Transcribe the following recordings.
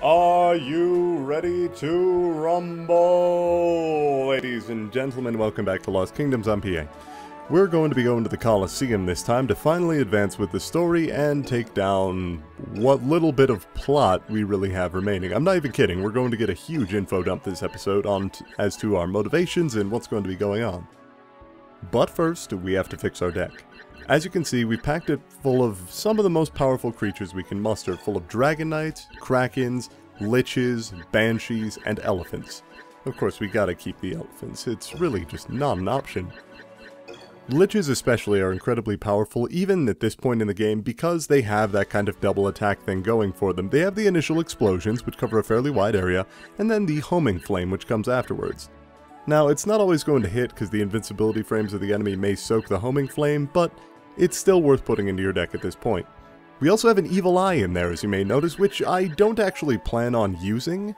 Are you ready to rumble? Ladies and gentlemen, welcome back to Lost Kingdoms on PA. We're going to be going to the Colosseum this time to finally advance with the story and take down what little bit of plot we really have remaining. I'm not even kidding, we're going to get a huge info dump this episode on as to our motivations and what's going to be going on. But first, we have to fix our deck. As you can see, we packed it full of some of the most powerful creatures we can muster, full of Dragon Knights, Krakens, Liches, Banshees, and Elephants. Of course, we gotta keep the Elephants, it's really just not an option. Liches especially are incredibly powerful even at this point in the game because they have that kind of double attack thing going for them. They have the initial explosions, which cover a fairly wide area, and then the homing flame, which comes afterwards. Now, it's not always going to hit because the invincibility frames of the enemy may soak the homing flame, but it's still worth putting into your deck at this point. We also have an Evil Eye in there, as you may notice, which I don't actually plan on using,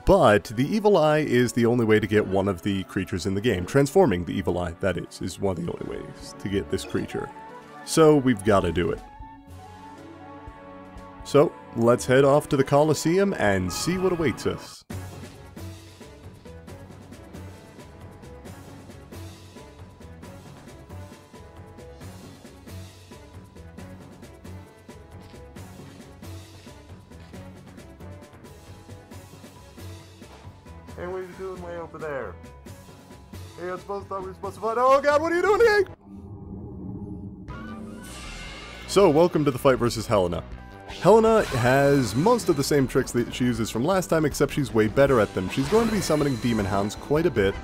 but the Evil Eye is the only way to get one of the creatures in the game. Transforming the Evil Eye, that is one of the only ways to get this creature. So we've got to do it. So, let's head off to the Colosseum and see what awaits us. Hey, what are you doing way over there? Hey, I thought we were supposed to fight. Oh god, what are you doing here? So, welcome to the fight versus Helena. Helena has most of the same tricks that she uses from last time, except she's way better at them. She's going to be summoning Demon Hounds quite a bit,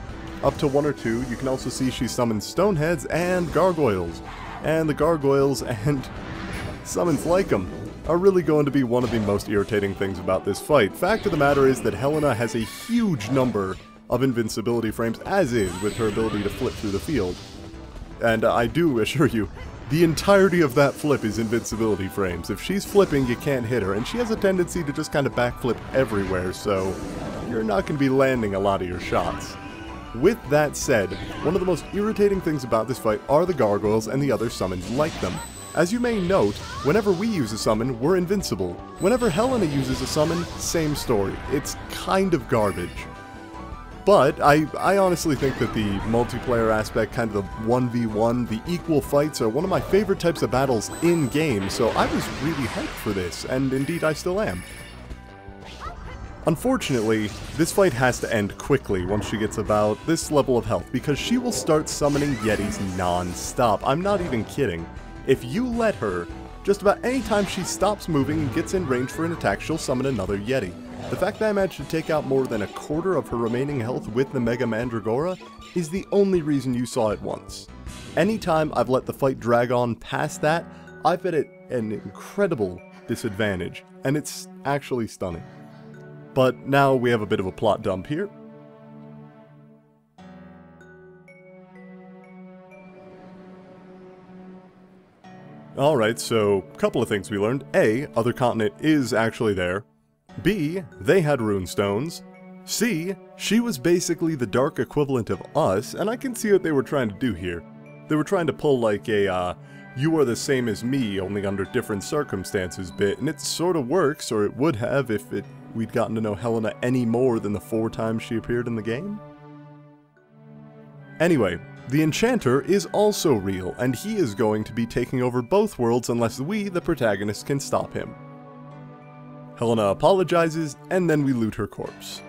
up to 1 or 2. You can also see she summons Stoneheads and Gargoyles. And the Gargoyles and summons like them are really going to be one of the most irritating things about this fight. Fact of the matter is that Helena has a huge number of invincibility frames, as is with her ability to flip through the field. And I do assure you, the entirety of that flip is invincibility frames. If she's flipping, you can't hit her, and she has a tendency to just kind of backflip everywhere, so you're not going to be landing a lot of your shots. With that said, one of the most irritating things about this fight are the Gargoyles and the other summons like them. As you may note, whenever we use a summon, we're invincible. Whenever Helena uses a summon, same story. It's kind of garbage. But I honestly think that the multiplayer aspect, kind of the 1v1, the equal fights, are one of my favorite types of battles in-game, so I was really hyped for this, and indeed I still am. Unfortunately, this fight has to end quickly once she gets about this level of health, because she will start summoning Yetis non-stop. I'm not even kidding. If you let her, just about any time she stops moving and gets in range for an attack, she'll summon another Yeti. The fact that I managed to take out more than a quarter of her remaining health with the Mega Mandragora is the only reason you saw it once. Anytime I've let the fight drag on past that, I've been at an incredible disadvantage, and it's actually stunning. But now we have a bit of a plot dump here. Alright, so a couple of things we learned. A, Other Continent is actually there. B, they had runestones. C, she was basically the dark equivalent of us, and I can see what they were trying to do here. They were trying to pull like a, you are the same as me, only under different circumstances bit, and it sort of works, or it would have if we'd gotten to know Helena any more than the 4 times she appeared in the game. Anyway, the Enchanter is also real, and he is going to be taking over both worlds unless we, the protagonists, can stop him. Helena apologizes, and then we loot her corpse.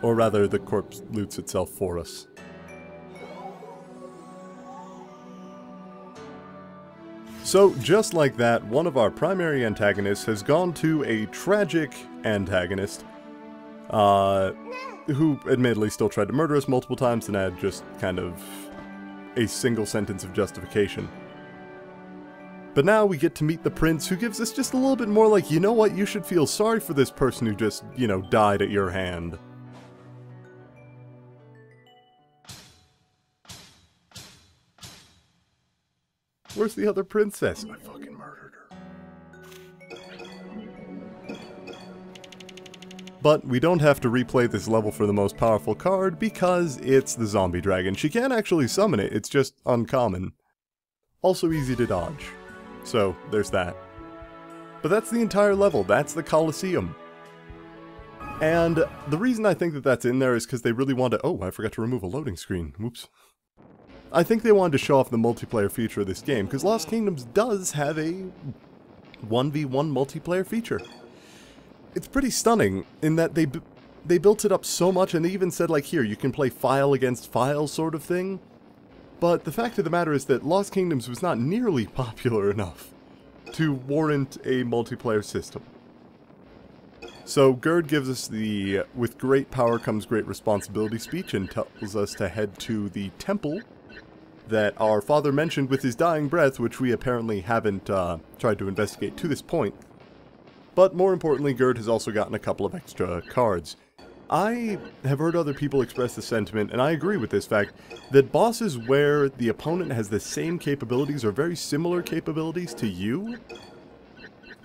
Or rather, the corpse loots itself for us. So, just like that, one of our primary antagonists has gone to a tragic antagonist, who admittedly still tried to murder us multiple times and had just kind of a single sentence of justification. But now we get to meet the prince, who gives us just a little bit more like, you know what, you should feel sorry for this person who just, you know, died at your hand. Where's the other princess? I fucking murdered her. But we don't have to replay this level for the most powerful card because it's the zombie dragon. She can actually summon it, it's just uncommon. Also easy to dodge. So, there's that. But that's the entire level, that's the Colosseum. And the reason I think that that's in there is because they really want to... Oh, I forgot to remove a loading screen. Whoops. I think they wanted to show off the multiplayer feature of this game, because Lost Kingdoms does have a 1v1 multiplayer feature. It's pretty stunning in that they built it up so much, and they even said, like, here, you can play file against file sort of thing. But the fact of the matter is that Lost Kingdoms was not nearly popular enough to warrant a multiplayer system. So Gerd gives us the "with great power comes great responsibility" speech and tells us to head to the temple that our father mentioned with his dying breath, which we apparently haven't tried to investigate to this point. But more importantly, Gerd has also gotten a couple of extra cards. I have heard other people express the sentiment, and I agree with this fact, that bosses where the opponent has the same capabilities or very similar capabilities to you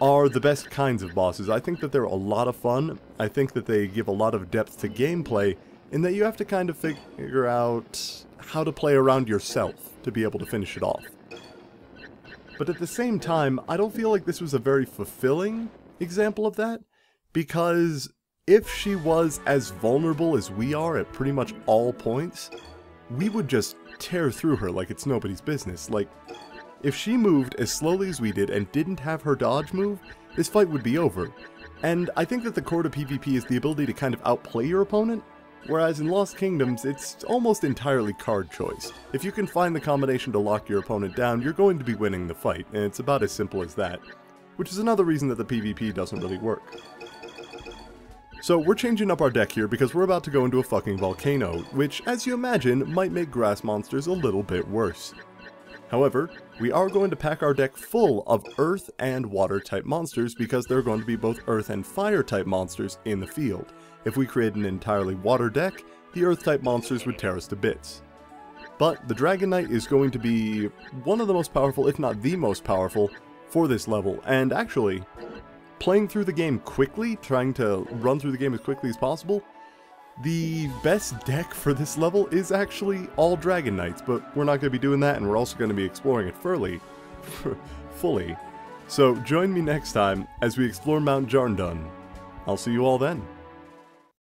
are the best kinds of bosses. I think that they're a lot of fun. I think that they give a lot of depth to gameplay, in that you have to kind of figure out how to play around yourself to be able to finish it off. But at the same time, I don't feel like this was a very fulfilling example of that, because if she was as vulnerable as we are at pretty much all points, we would just tear through her like it's nobody's business. Like, if she moved as slowly as we did and didn't have her dodge move, this fight would be over. And I think that the core to PvP is the ability to kind of outplay your opponent, whereas in Lost Kingdoms, it's almost entirely card choice. If you can find the combination to lock your opponent down, you're going to be winning the fight, and it's about as simple as that. Which is another reason that the PvP doesn't really work. So we're changing up our deck here because we're about to go into a fucking volcano, which, as you imagine, might make grass monsters a little bit worse. However, we are going to pack our deck full of earth and water type monsters because there are going to be both earth and fire type monsters in the field. If we create an entirely water deck, the earth type monsters would tear us to bits. But the Dragon Knight is going to be one of the most powerful, if not the most powerful, for this level, and actually, playing through the game quickly, trying to run through the game as quickly as possible, the best deck for this level is actually all Dragon Knights, but we're not going to be doing that, and we're also going to be exploring it fully. So join me next time as we explore Mount Jarndun. I'll see you all then.